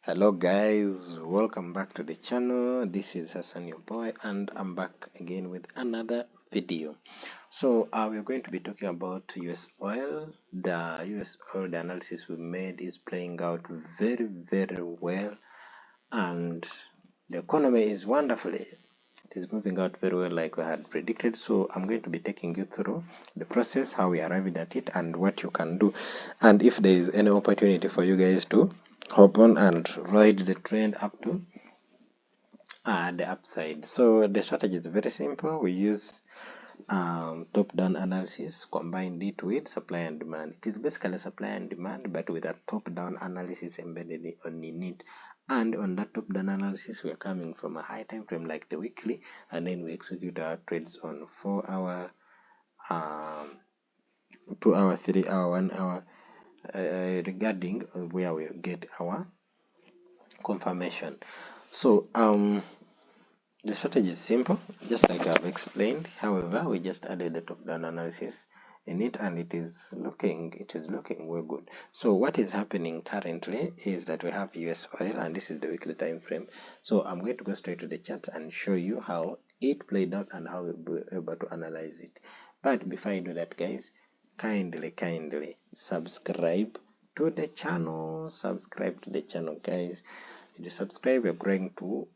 Hello guys, welcome back to the channel. This is Hassan, your boy, and I'm back again with another video. So we're going to be talking about US oil. The US oil, the analysis we made is playing out very well, and the economy is wonderfully, it is moving out very well like we had predicted. So I'm going to be taking you through the process, how we arrived at it, and what you can do, and if there is any opportunity for you guys to hop on and ride the trend up to the upside. So the strategy is very simple. We use top-down analysis, combined it with supply and demand. It is basically supply and demand, but with a top-down analysis embedded in it. And on that top-down analysis, we are coming from a high time frame like the weekly, and then we execute our trades on 4 hour, 2 hour, 3 hour, 1 hour, regarding where we get our confirmation. So the strategy is simple, just like I've explained. However, we just added the top-down analysis in it, and it is looking well good. So what is happening currently is that we have US oil, and this is the weekly time frame. So I'm going to go straight to the chart and show you how it played out and how we'll be able to analyze it. But before I do that, guys, kindly subscribe to the channel. Subscribe to the channel, guys. If you subscribe, we're growing to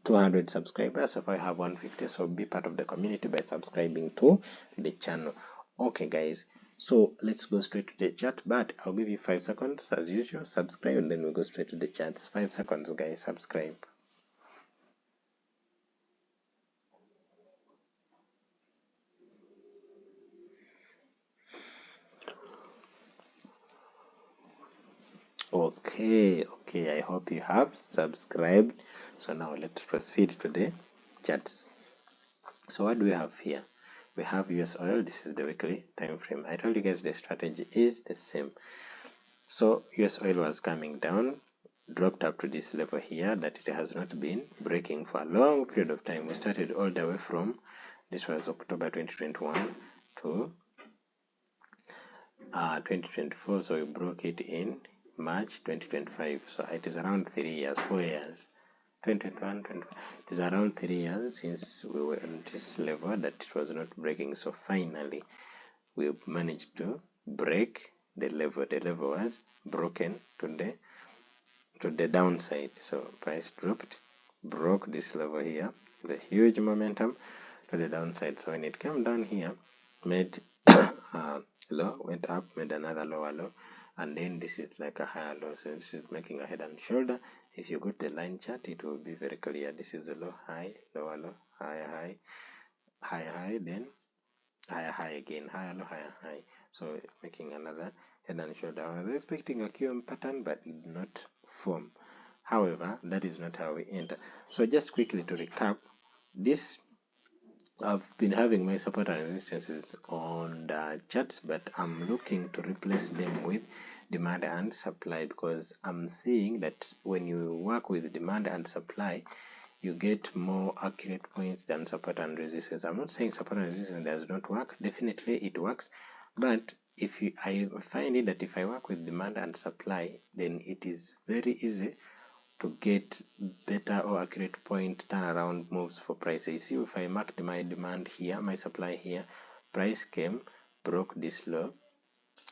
200 subscribers. So if I have 150, so be part of the community by subscribing to the channel. Okay guys, so let's go straight to the chat, but I'll give you 5 seconds as usual. Subscribe and then we'll go straight to the chats. 5 seconds guys. Subscribe. Okay, I hope you have subscribed. So now let's proceed to the charts. So what do we have here? We have US oil. This is the weekly time frame. I told you guys the strategy is the same. So US oil was coming down, dropped up to this level here that it has not been breaking for a long period of time. We started all the way from, this was October 2021 to 2024, so we broke it in March 2025. So it is around 3 years, 4 years, 2021, 2025. It is around 3 years since we were on this level that it was not breaking. So finally we managed to break the level. The level was broken to the downside. So price dropped, broke this level here, the huge momentum to the downside. So when it came down here, made low, went up, made another lower low, and then this is like a higher low. So this is making a head and shoulder. If you go to the line chart, it will be very clear. This is a low, high, lower low, higher high, higher high, then higher high again, higher low, higher high. So making another head and shoulder. I was expecting a QM pattern, but it did not form. However, that is not how we enter. So just quickly to recap, this, I've been having my support and resistances on the charts, but I'm looking to replace them with demand and supply, because I'm seeing that when you work with demand and supply, you get more accurate points than support and resistance. I'm not saying support and resistance does not work. Definitely it works, but I find it that if I work with demand and supply, then it is very easy to get better or accurate point turnaround moves for price. You see, if I marked my demand here, my supply here, price came, broke this low,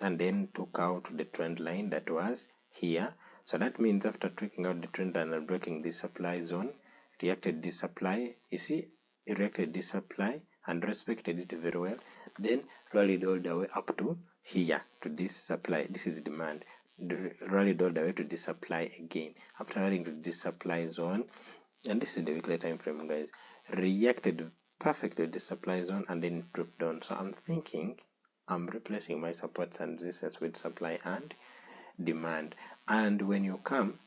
and then took out the trend line that was here. So that means after taking out the trend line and breaking this supply zone, reacted this supply, you see, it reacted this supply and respected it very well, then rallied all the way up to here, to this supply. This is demand. Rallied all the way to this supply again. After rallying to this supply zone, and this is the weekly time frame, guys, reacted perfectly to the supply zone and then dropped down. So I'm thinking I'm replacing my supports and resistance with supply and demand. And when you come,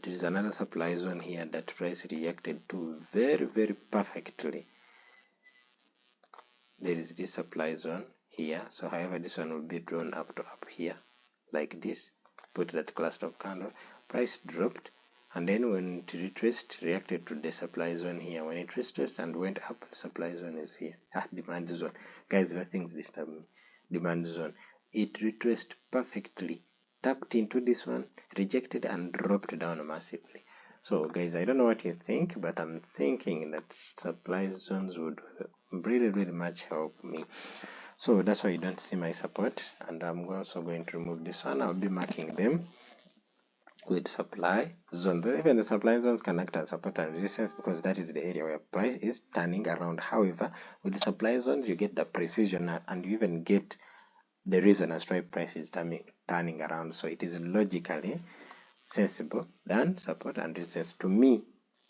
there is another supply zone here that price reacted to very perfectly. There is this supply zone here. So however, this one will be drawn up to up here like this. Put that cluster of candle. Price dropped, and then when it retraced, reacted to the supply zone here. When it retraced and went up, supply zone is here. Demand zone, guys, where things disturb me. Demand zone, it retraced perfectly tapped into this one, rejected, and dropped down massively. So guys, I don't know what you think, but I'm thinking that supply zones would really much help me. So that's why you don't see my support, and I'm also going to remove this one. I'll be marking them with supply zones. Even the supply zones can act as support and resistance because that is the area where price is turning around. However, with the supply zones, you get the precision and you even get the reason as to why price is turning around. So it is logically sensible than support and resistance to me.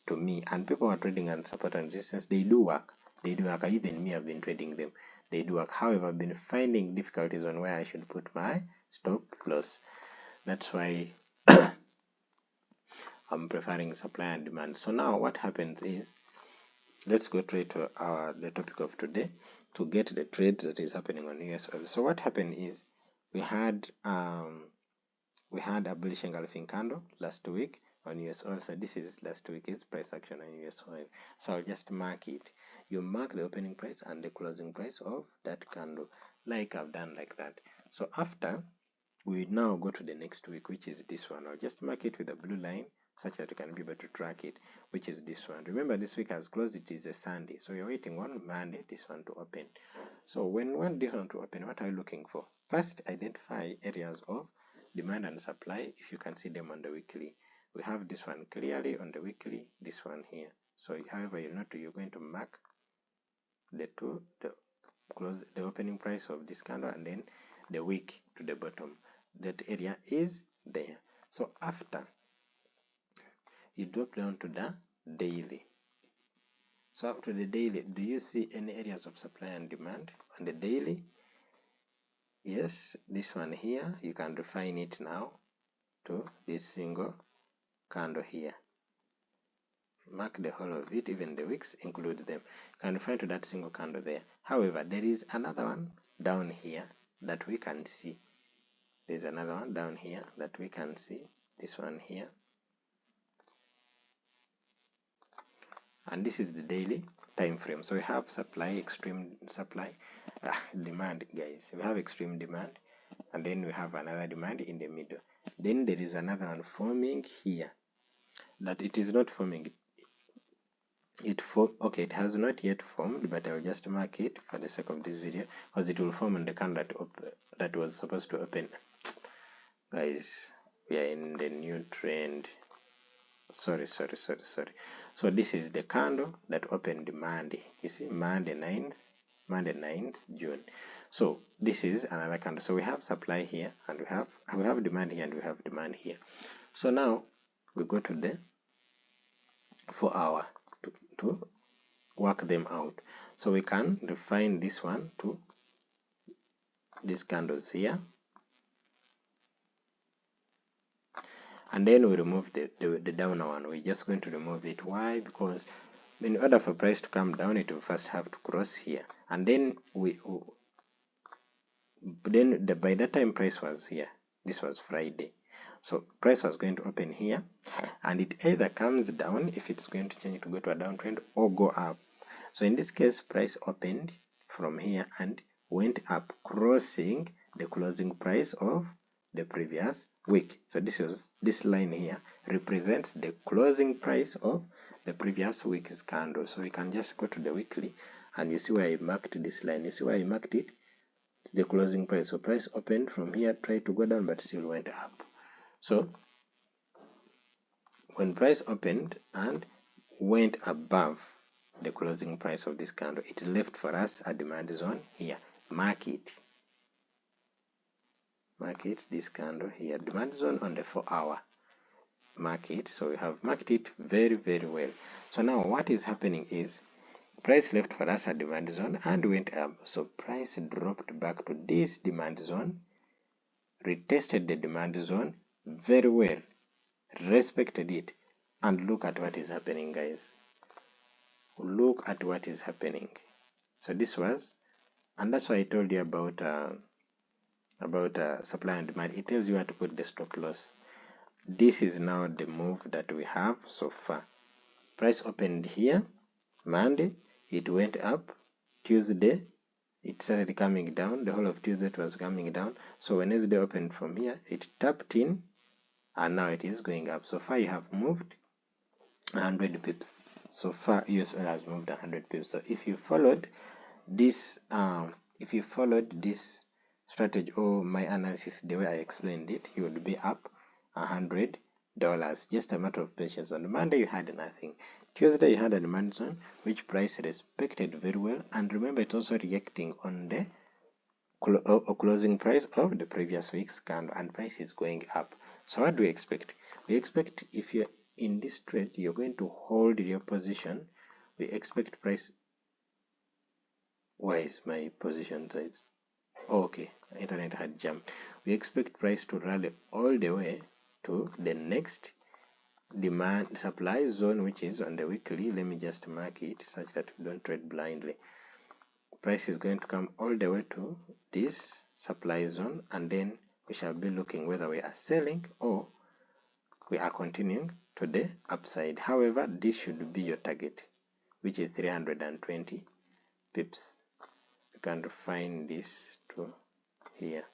And people who are trading on support and resistance, they do work. Even me, I've been trading them. They do work. However, I've been finding difficulties on where I should put my stop loss. That's why I'm preferring supply and demand. So now what happens is, let's go straight to the topic of today to get the trade that is happening on USOIL. So what happened is we had a bullish engulfing candle last week on USOIL. So this is last week's price action on USOIL. So I'll just mark it. You mark the opening price and the closing price of that candle, like I've done like that. So after, we now go to the next week, which is this one. I'll just mark it with a blue line such that you can be able to track it, which is this one. Remember, this week has closed. It is a Sunday, so you're waiting one Monday this one to open. So when one this one to open, what are you looking for? First, identify areas of demand and supply. If you can see them on the weekly, we have this one clearly on the weekly, this one here. So however, you're going to mark the opening price of this candle and then the wick to the bottom. That area is there. So after, you drop down to the daily. So up to the daily, do you see any areas of supply and demand on the daily? Yes, this one here, you can refine it now to this single candle here. Mark the whole of it, even the wicks, include them. You can refine to that single candle there. However, there is another one down here that we can see. There's another one down here that we can see. This one here. And this is the daily time frame. So we have supply, extreme supply, demand, guys. We have extreme demand, and then we have another demand in the middle. Then there is another one forming here. That it is not forming. Okay, it has not yet formed, but I'll just mark it for the sake of this video because it will form on the candle that was supposed to open. Guys, we are in the new trend. Sorry. So this is the candle that opened Monday. You see, Monday 9th June. So this is another candle. So we have supply here, and we have demand here, and we have demand here. So now we go to the 4 hour to work them out. So we can refine this one to these candles here. And then we remove the downer one. We're just going to remove it. Why? Because in order for price to come down, it will first have to cross here. And then by that time price was here. This was Friday. So price was going to open here. And it either comes down if it's going to change to go to a downtrend or go up. So in this case, price opened from here and went up, crossing the closing price of the previous week. So this line here represents the closing price of the previous week's candle. So we can just go to the weekly and you see where I marked this line. You see where I marked it? It's the closing price. So price opened from here, tried to go down, but still went up. So when price opened and went above the closing price of this candle, it left for us a demand zone here. Mark it, this candle here, demand zone on the 4 hour. Mark it. So we have marked it very well. So now what is happening is price left for us a demand zone and went up. So price dropped back to this demand zone, retested the demand zone very well, respected it, and look at what is happening, guys. Look at what is happening. So this was, and that's why I told you about supply and demand. It tells you how to put the stop loss. This is now the move that we have so far. Price opened here Monday, it went up Tuesday, it started coming down. The whole of Tuesday it was coming down. So Wednesday opened from here, it tapped in, and now it is going up. So far you have moved 100 pips. So far USOIL has moved 100 pips. So if you followed this strategy or my analysis the way I explained it, you would be up $100. Just a matter of patience. On Monday you had nothing. Tuesday you had a demand zone which price respected very well, and remember it's also reacting on the closing price of the previous week's candle, and price is going up. So what do we expect? We expect if you're in this trade you're going to hold your position. We expect price. Why is my position size? Okay, internet had jumped. We expect price to rally all the way to the next demand supply zone, which is on the weekly. Let me just mark it such that we don't trade blindly. Price is going to come all the way to this supply zone, and then we shall be looking whether we are selling or we are continuing to the upside. However, this should be your target, which is 320 pips. You can refine this to here.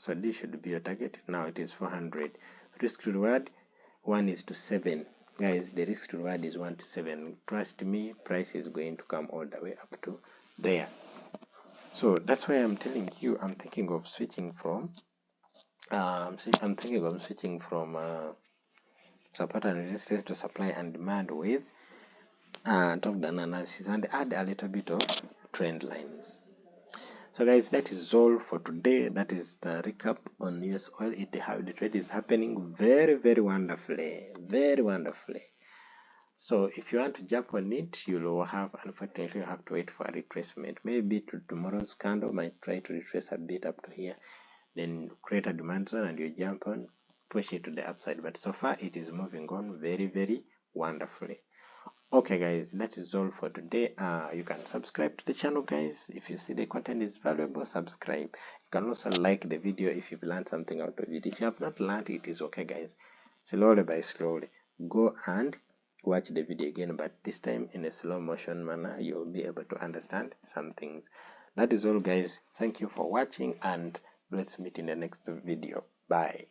So this should be your target. Now it is 400. Risk to reward 1:7. Guys, the risk to reward is 1:7. Trust me, price is going to come all the way up to there. So that's why I'm telling you I'm thinking of switching from support and resistance to supply and demand with top-down analysis, and add a little bit of trend lines. So guys, that is all for today. That is the recap on USOIL. How the trade is happening very, very wonderfully, very wonderfully. So if you want to jump on it, unfortunately you have to wait for a retracement. Maybe to tomorrow's candle might try to retrace a bit up to here, then create a demand zone and you jump on, push it to the upside. But so far it is moving on very, very wonderfully. Okay guys, that is all for today. You can subscribe to the channel, guys. If you see the content is valuable, subscribe. You can also like the video if you've learned something out of it. If you have not learned, it is okay, guys. Slowly by slowly, go and watch the video again, but this time in a slow motion manner. You'll be able to understand some things. That is all, guys. Thank you for watching, and let's meet in the next video. Bye.